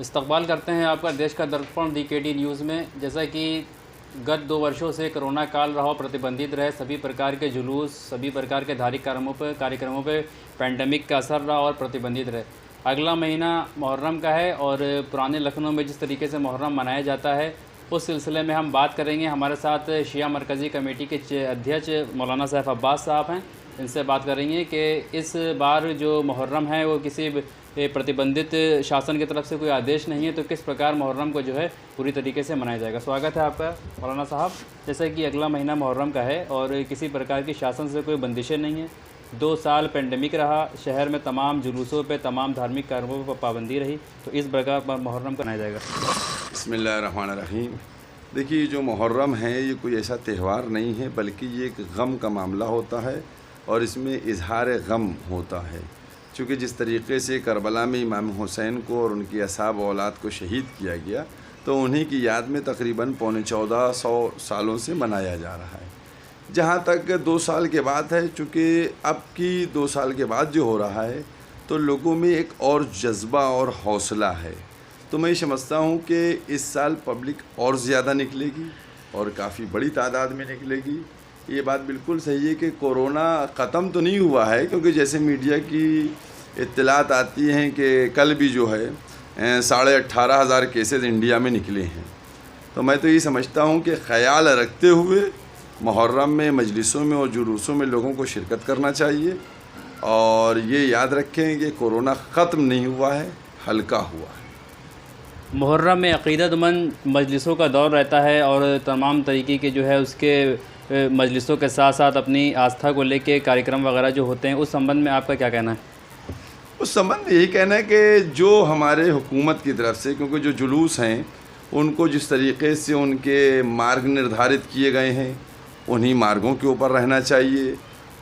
इस्तकबाल करते हैं आपका देश का दर्पण DKD न्यूज़ में। जैसा कि गत 2 वर्षों से कोरोना काल रहा, प्रतिबंधित रहे सभी प्रकार के जुलूस, सभी प्रकार के धार्मिक कार्यक्रमों पे पैंडेमिक का असर रहा और प्रतिबंधित रहे। अगला महीना मुहर्रम का है और पुराने लखनऊ में जिस तरीके से मुहर्रम मनाया जाता है, उस सिलसिले में हम बात करेंगे। हमारे साथ शिया मरकज़ी कमेटी के अध्यक्ष मौलाना सैफ अब्बास साहब हैं। इनसे बात करेंगे कि इस बार जो मुहर्रम है वो किसी प्रतिबंधित शासन की तरफ से कोई आदेश नहीं है, तो किस प्रकार मुहर्रम को जो है पूरी तरीके से मनाया जाएगा। स्वागत है आपका मौलाना साहब। जैसे कि अगला महीना मुहर्रम का है और किसी प्रकार की शासन से कोई बंदिशें नहीं है। 2 साल पेंडेमिक रहा, शहर में तमाम जुलूसों पे, तमाम धार्मिक कार्यक्रमों पर पाबंदी रही, तो इस प्रकार मुहर्रम को मनाया जाएगा। बिस्मिल्लाहिर्रहमानिर्रहीम। देखिए, जो मुहर्रम है ये कोई ऐसा त्यौहार नहीं है, बल्कि ये एक गम का मामला होता है और इसमें इजहार गम होता है। चूँकि जिस तरीके से करबला में इमाम हुसैन को और उनकी असहाब औलाद को शहीद किया गया, तो उन्हीं की याद में तकरीबन 1400 सालों से मनाया जा रहा है। जहाँ तक 2 साल के बाद है, चूँकि अब की 2 साल के बाद जो हो रहा है, तो लोगों में एक और जज्बा और हौसला है। तो मैं समझता हूँ कि इस साल पब्लिक और ज़्यादा निकलेगी और काफ़ी बड़ी तादाद में निकलेगी। ये बात बिल्कुल सही है कि कोरोना ख़त्म तो नहीं हुआ है, क्योंकि जैसे मीडिया की इत्तलात आती हैं कि कल भी जो है 18,500 केसेस इंडिया में निकले हैं। तो मैं तो ये समझता हूँ कि ख़याल रखते हुए मुहर्रम में मजलिसों में और जुलूसों में लोगों को शिरकत करना चाहिए और ये याद रखें कि कोरोना ख़त्म नहीं हुआ है, हल्का हुआ है। मुहर्रम में अक़ीदतमंद मजलिसों का दौर रहता है और तमाम तरीके के जो है उसके मजलिसों के साथ साथ अपनी आस्था को लेके कार्यक्रम वगैरह जो होते हैं, उस संबंध में आपका क्या कहना है? उस संबंध में यही कहना है कि जो हमारे हुकूमत की तरफ से, क्योंकि जो जुलूस हैं उनको जिस तरीके से उनके मार्ग निर्धारित किए गए हैं उन्हीं मार्गों के ऊपर रहना चाहिए,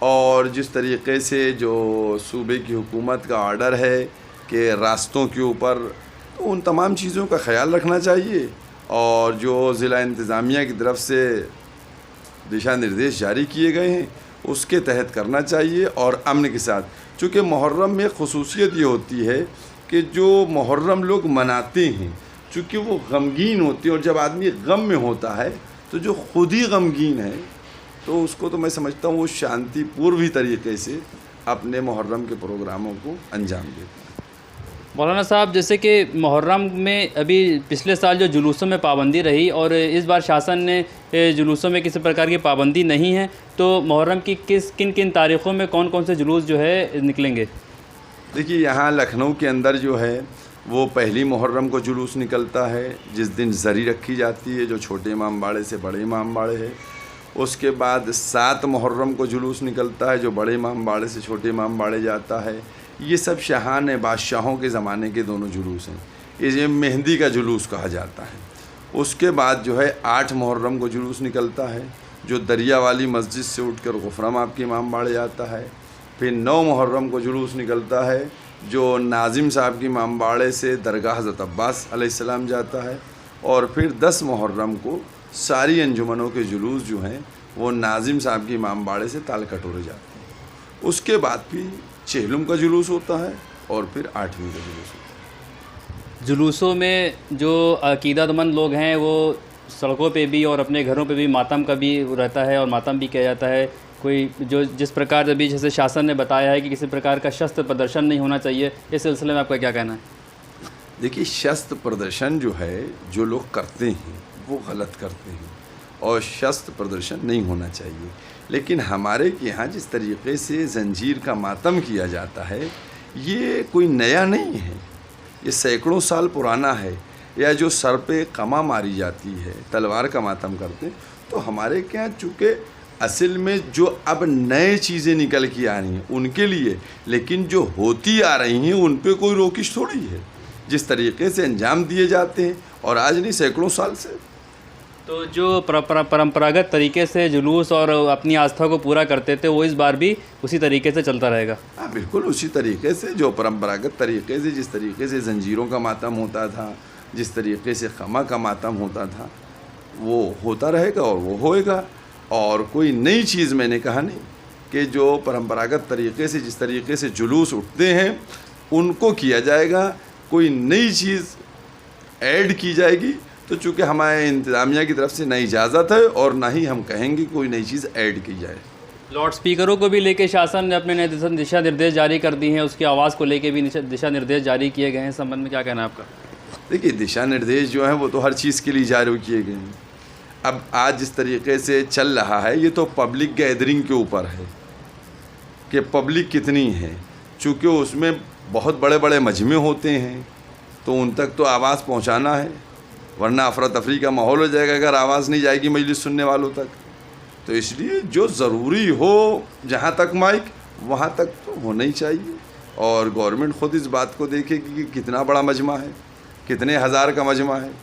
और जिस तरीके से जो सूबे की हुकूमत का ऑर्डर है कि रास्तों के ऊपर, तो उन तमाम चीज़ों का ख्याल रखना चाहिए। और जो ज़िला इंतज़ामिया की तरफ से दिशा निर्देश जारी किए गए हैं उसके तहत करना चाहिए और अमन के साथ। चूँकि मुहर्रम में ख़ुसूसियत ये होती है कि जो मुहर्रम लोग मनाते हैं, चूँकि वो गमगीन होते हैं, और जब आदमी गम में होता है तो जो खुद ही गमगीन है, तो उसको तो मैं समझता हूँ वो शांतिपूर्व तरीके से अपने मुहर्रम के प्रोग्रामों को अंजाम देता है। मौलाना साहब, जैसे कि मुहर्रम में अभी पिछले साल जो जुलूसों में पाबंदी रही और इस बार शासन ने जुलूसों में किसी प्रकार की पाबंदी नहीं है, तो मुहर्रम की किन किन तारीख़ों में कौन कौन से जुलूस जो है निकलेंगे? देखिए, यहाँ लखनऊ के अंदर जो है वो पहली मुहर्रम को जुलूस निकलता है, जिस दिन ज़री रखी जाती है, जो छोटे इमाम बाड़े से बड़े इमाम बाड़े है। उसके बाद 7 मुहर्रम को जुलूस निकलता है, जो बड़े इमाम बाड़े से छोटे इमाम बाड़े जाता है। ये सब शाहान बादशाहों के ज़माने के दोनों जुलूस हैं, इसे मेहंदी का जुलूस कहा जाता है। उसके बाद जो है 8 मुहर्रम को जुलूस निकलता है, जो दरिया वाली मस्जिद से उठकर गुफरम आपके इमाम बाड़े जाता है। फिर 9 मुहर्रम को जुलूस निकलता है, जो नाजिम साहब की इमाम बाड़े से दरगाह हज़रत अब्बास अलैहिस्सलाम जाता है। और फिर 10 मुहर्रम को सारी अंजुमनों के जुलूस जो हैं वो नाजिम साहब की इमाम बाड़े से ताल कटोरे जाते हैं। उसके बाद फिर चेहलुम का जुलूस होता है और फिर 8वीं का जुलूस होता है। जुलूसों में जो अक़ीदतमंद लोग हैं वो सड़कों पे भी और अपने घरों पे भी मातम का भी रहता है और मातम भी किया जाता है। कोई जो जिस प्रकार अभी जैसे शासन ने बताया है कि किसी प्रकार का शस्त्र प्रदर्शन नहीं होना चाहिए, इस सिलसिले में आपका क्या कहना है? देखिए, शस्त्र प्रदर्शन जो है जो लोग करते हैं वो गलत करते हैं और शस्त्र प्रदर्शन नहीं होना चाहिए। लेकिन हमारे के यहाँ जिस तरीके से जंजीर का मातम किया जाता है, ये कोई नया नहीं है, ये सैकड़ों साल पुराना है। या जो सर पे कमा मारी जाती है, तलवार का मातम करते हैं, तो हमारे के यहाँ चूँकि असल में जो अब नए चीज़ें निकल के आ रही हैं उनके लिए, लेकिन जो होती आ रही हैं उन पे कोई रोकिश थोड़ी है। जिस तरीके से अंजाम दिए जाते हैं, और आज नहीं सैकड़ों साल से, तो जो परंपरागत तरीके से जुलूस और अपनी आस्था को पूरा करते थे वो इस बार भी उसी तरीके से चलता रहेगा? हाँ, बिल्कुल उसी तरीके से, जो परंपरागत तरीके से, जिस तरीके से जंजीरों का मातम होता था, जिस तरीके से खमा का मातम होता था, वो होता रहेगा और वो होएगा। और कोई नई चीज़ मैंने कहा नहीं, कि जो परंपरागत तरीके से जिस तरीके से जुलूस उठते हैं उनको किया जाएगा। कोई नई चीज़ ऐड की जाएगी तो चूँकि हमारे इंतज़ामिया की तरफ से नई इजाज़त है और ना ही हम कहेंगे कोई नई चीज़ ऐड की जाए। लाउड स्पीकरों को भी लेके शासन ने अपने नए दिशा निर्देश जारी कर दी हैं, उसकी आवाज़ को लेके भी दिशा निर्देश जारी किए गए हैं। इस संबंध में क्या कहना है आपका? देखिए, दिशा निर्देश जो हैं वो तो हर चीज़ के लिए जारी किए गए हैं। अब आज जिस तरीके से चल रहा है ये तो पब्लिक गैदरिंग के ऊपर है कि पब्लिक कितनी है। चूँकि उसमें बहुत बड़े बड़े मजमे होते हैं तो उन तक तो आवाज़ पहुंचाना है, वरना अफरा तफरी का माहौल हो जाएगा अगर आवाज़ नहीं जाएगी मजलिस सुनने वालों तक। तो इसलिए जो ज़रूरी हो जहाँ तक माइक वहाँ तक तो होना ही चाहिए। और गवर्नमेंट ख़ुद इस बात को देखेगी कि कितना बड़ा मजमा है, कितने हज़ार का मजमा है।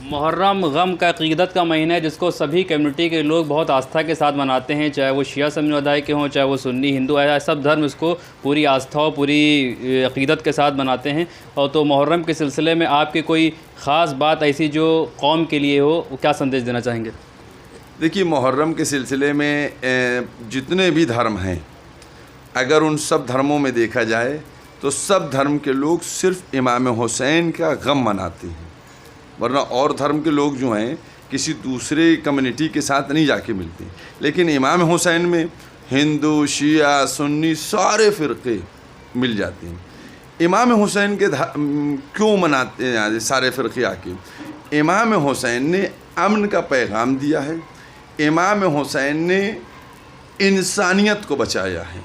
मुहर्रम गम का अक़ीदत का महीना है जिसको सभी कम्युनिटी के लोग बहुत आस्था के साथ मनाते हैं, चाहे वो शिया समुदाय के हों, चाहे वो सुन्नी हिंदू है, सब धर्म इसको पूरी आस्था और पूरी अक़ीदत के साथ मनाते हैं। और तो मुहर्रम के सिलसिले में आपकी कोई ख़ास बात ऐसी जो कौम के लिए हो, वो क्या संदेश देना चाहेंगे? देखिए, मुहर्रम के सिलसिले में जितने भी धर्म हैं, अगर उन सब धर्मों में देखा जाए तो सब धर्म के लोग सिर्फ़ इमाम हुसैन का गम मनाते हैं, वरना और धर्म के लोग जो हैं किसी दूसरे कम्युनिटी के साथ नहीं जाके मिलते। लेकिन इमाम हुसैन में हिंदू, शिया, सुन्नी सारे फ़िरक़े मिल जाते हैं। इमाम हुसैन के क्यों मनाते हैं सारे फ़िरक़े आके? इमाम हुसैन ने अमन का पैगाम दिया है, इमाम हुसैन ने इंसानियत को बचाया है,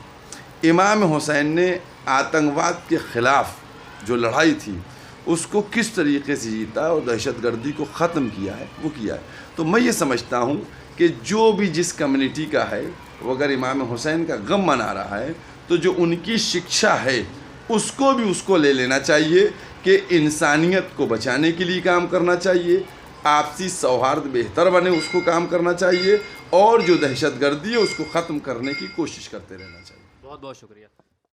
इमाम हुसैन ने आतंकवाद के ख़िलाफ़ जो लड़ाई थी उसको किस तरीके से जीता और दहशतगर्दी को ख़त्म किया है वो किया है। तो मैं ये समझता हूँ कि जो भी जिस कम्युनिटी का है वो अगर इमाम हुसैन का गम मना रहा है तो जो उनकी शिक्षा है उसको भी उसको ले लेना चाहिए कि इंसानियत को बचाने के लिए काम करना चाहिए, आपसी सौहार्द बेहतर बने उसको काम करना चाहिए, और जो दहशतगर्दी है उसको ख़त्म करने की कोशिश करते रहना चाहिए। बहुत बहुत शुक्रिया।